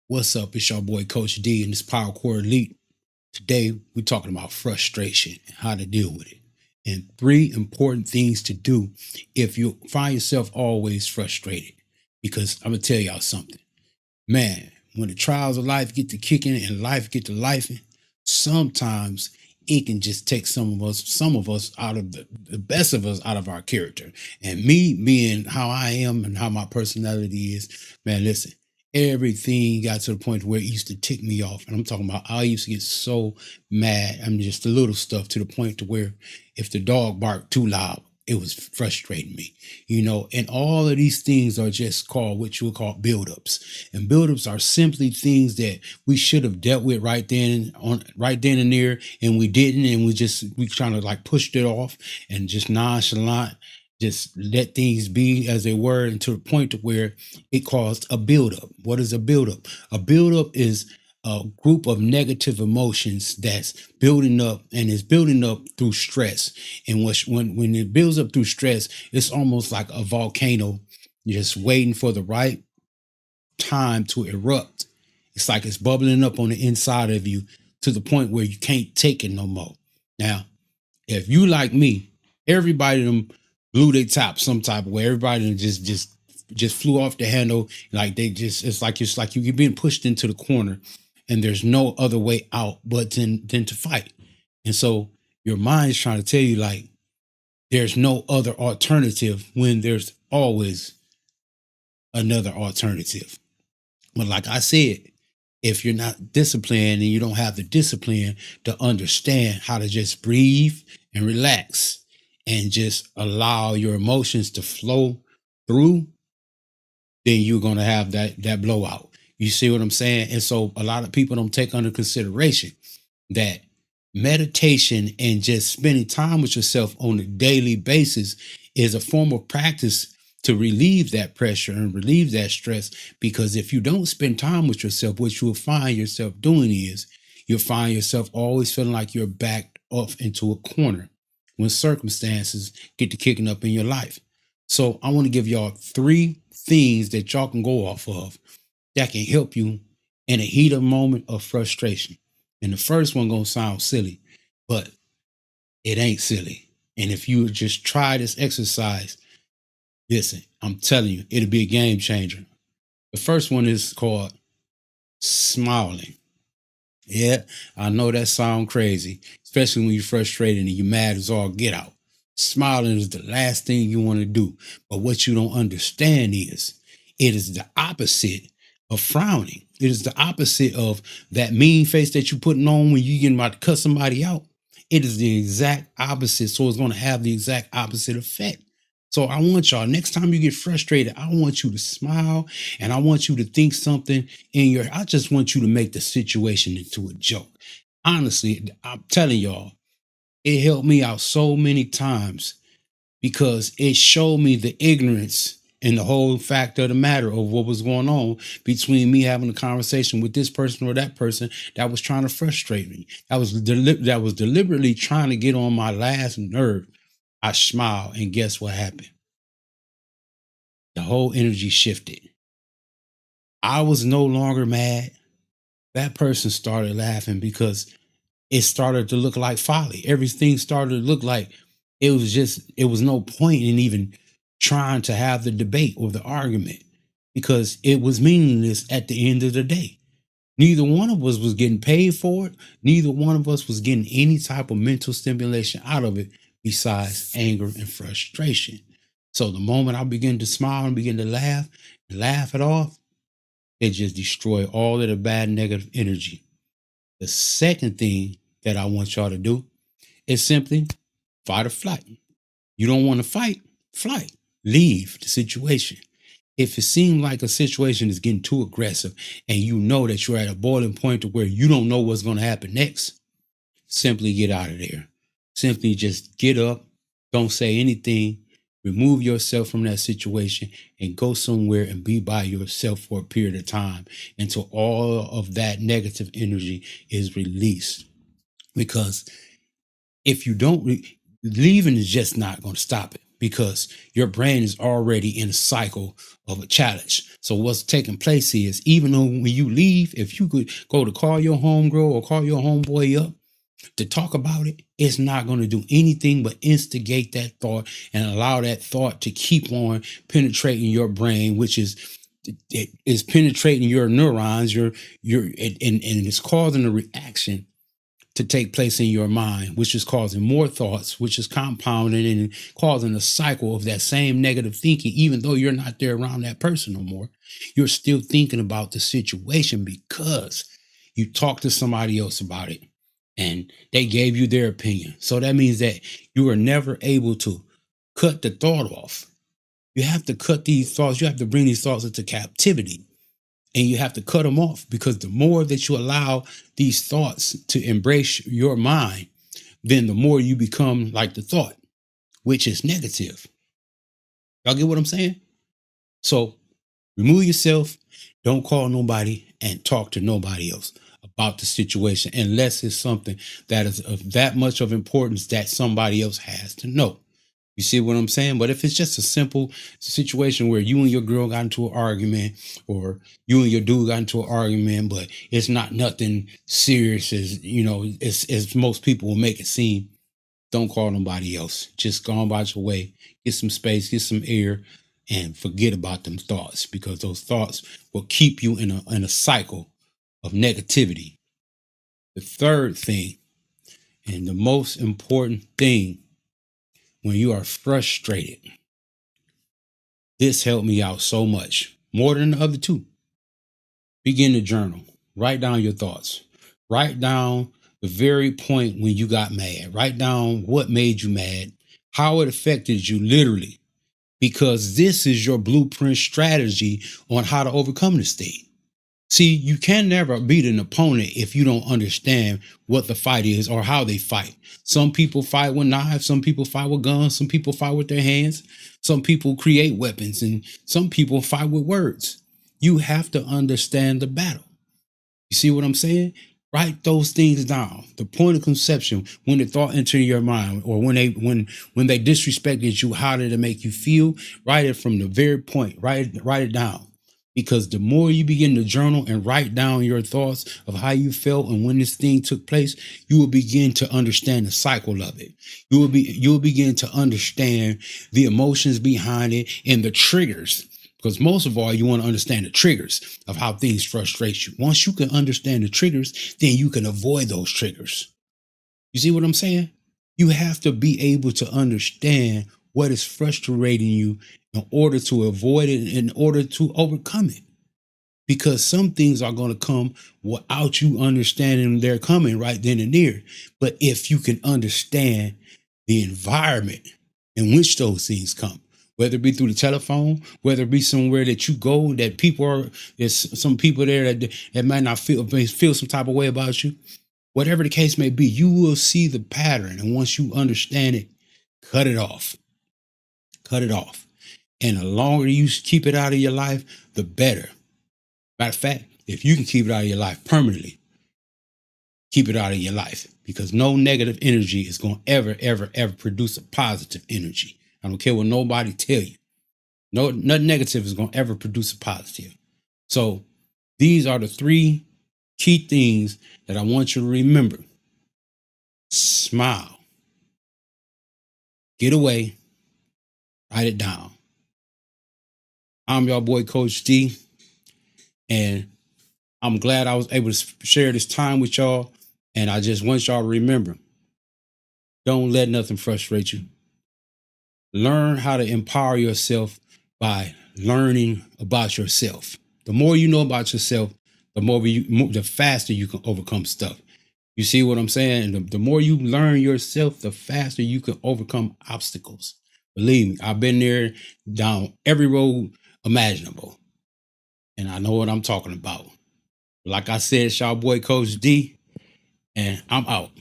What's up? It's your boy Coach D and this Power Core Elite. Today we're talking about frustration and how to deal with it. And three important things to do if you find yourself always frustrated. Because I'm gonna tell y'all something. Man, when the trials of life get to kicking and life get to lifing, sometimes it can just take some of us out of the best of us out of our character. And me being how I am and how my personality is, man, listen, everything got to the point where it used to tick me off. And I'm talking about I used to get so mad. I mean, just the little stuff to the point to where if the dog barked too loud, it was frustrating me, and all of these things are just called what you would call buildups. And buildups are simply things that we should have dealt with right then and there, and we didn't, and we trying to like pushed it off and just nonchalant, just let things be as they were, and to the point to where it caused a buildup. What is a buildup? A buildup is a group of negative emotions that's building up, and is building up through stress. And when it builds up through stress, it's almost like a volcano just waiting for the right time to erupt. It's like it's bubbling up on the inside of you to the point where you can't take it no more. Now, if you like me, everybody them blew their top some type of way. Everybody them just flew off the handle. Like they just it's like you're being pushed into the corner, and there's no other way out but than to fight. And so your mind is trying to tell you like there's no other alternative when there's always another alternative. But like I said, if you're not disciplined and you don't have the discipline to understand how to just breathe and relax and just allow your emotions to flow through, then you're going to have that blowout. You see what I'm saying? And so a lot of people don't take under consideration that meditation and just spending time with yourself on a daily basis is a form of practice to relieve that pressure and relieve that stress. Because if you don't spend time with yourself, what you will find yourself doing is you'll find yourself always feeling like you're backed off into a corner when circumstances get to kicking up in your life. So I want to give y'all three things that y'all can go off of that can help you in a heat of moment of frustration. And the first one gonna sound silly, but it ain't silly. And if you just try this exercise, listen, I'm telling you, it'll be a game changer. The first one is called smiling. Yeah, I know that sound crazy, especially when you're frustrated and you're mad as all get out. Smiling is the last thing you want to do. But what you don't understand is it is the opposite of frowning. It is the opposite of that mean face that you're putting on when you getting about to cut somebody out. It is the exact opposite. So it's going to have the exact opposite effect. So I want y'all, next time you get frustrated, I want you to smile, and I want you to think something I just want you to make the situation into a joke. Honestly, I'm telling y'all, it helped me out so many times because it showed me the ignorance and the whole fact of the matter of what was going on between me having a conversation with this person or that person that was trying to frustrate me. That was deliberately trying to get on my last nerve. I smiled, and guess what happened? The whole energy shifted. I was no longer mad. That person started laughing because it started to look like folly. Everything started to look like it was no point in even trying to have the debate or the argument because it was meaningless at the end of the day. Neither one of us was getting paid for it. Neither one of us was getting any type of mental stimulation out of it besides anger and frustration. So the moment I begin to smile and begin to laugh it off, it just destroyed all of the bad negative energy. The second thing that I want y'all to do is simply fight or flight. You don't want to fight, flight. Leave the situation. If it seems like a situation is getting too aggressive and you know that you're at a boiling point to where you don't know what's going to happen next, simply get out of there. Simply just get up, don't say anything, remove yourself from that situation and go somewhere and be by yourself for a period of time until all of that negative energy is released. Because if you don't, leaving is just not going to stop it. because your brain is already in a cycle of a challenge. So what's taking place is, even though when you leave, if you could go to call your homegirl or call your homeboy up to talk about it, it's not going to do anything but instigate that thought and allow that thought to keep on penetrating your brain, which is it is penetrating your neurons, and it's causing a reaction to take place in your mind, which is causing more thoughts, which is compounding and causing a cycle of that same negative thinking. Even though you're not there around that person no more, you're still thinking about the situation because you talked to somebody else about it and they gave you their opinion. So that means that you were never able to cut the thought off. You have to cut these thoughts. You have to bring these thoughts into captivity. And you have to cut them off, because the more that you allow these thoughts to embrace your mind, then the more you become like the thought, which is negative. Y'all get what I'm saying? So remove yourself. Don't call nobody and talk to nobody else about the situation unless it's something that is of that much of importance that somebody else has to know. You see what I'm saying? But if it's just a simple situation where you and your girl got into an argument, or you and your dude got into an argument, but it's not nothing serious as, as most people will make it seem, don't call nobody else. Just go on about your way, get some space, get some air, and forget about them thoughts, because those thoughts will keep you in a cycle of negativity. The third thing, and the most important thing, when you are frustrated, this helped me out so much, more than the other two. Begin to journal. Write down your thoughts. Write down the very point when you got mad. Write down what made you mad, how it affected you literally, because this is your blueprint strategy on how to overcome this thing. See, you can never beat an opponent if you don't understand what the fight is or how they fight. Some people fight with knives, some people fight with guns, some people fight with their hands, some people create weapons, and some people fight with words. You have to understand the battle. You see what I'm saying? Write those things down. The point of conception, when the thought entered your mind, or when they disrespected you, how did it make you feel? Write it from the very point. Write it down. Because the more you begin to journal and write down your thoughts of how you felt and when this thing took place, you will begin to understand the cycle of it. You will begin to understand the emotions behind it and the triggers. Because most of all, you want to understand the triggers of how things frustrate you. Once you can understand the triggers, then you can avoid those triggers. You see what I'm saying? You have to be able to understand what is frustrating you in order to avoid it, in order to overcome it. Because some things are going to come without you understanding they're coming right then and there. But if you can understand the environment in which those things come, whether it be through the telephone, whether it be somewhere that you go, that there's some people there that might not feel some type of way about you, whatever the case may be, you will see the pattern. And once you understand it, cut it off. Cut it off. And the longer you keep it out of your life, the better. Matter of fact, if you can keep it out of your life permanently, keep it out of your life, because no negative energy is going to ever produce a positive energy. I don't care what nobody tell you. Nothing negative is going to ever produce a positive. So these are the three key things that I want you to remember. Smile. Get away. Write it down. I'm your boy, Coach D, and I'm glad I was able to share this time with y'all. And I just want y'all to remember, don't let nothing frustrate you. Learn how to empower yourself by learning about yourself. The more you know about yourself, the faster you can overcome stuff. You see what I'm saying? And the more you learn yourself, the faster you can overcome obstacles. Believe me, I've been there, down every road imaginable, and I know what I'm talking about. Like I said, it's y'all boy, Coach D, and I'm out.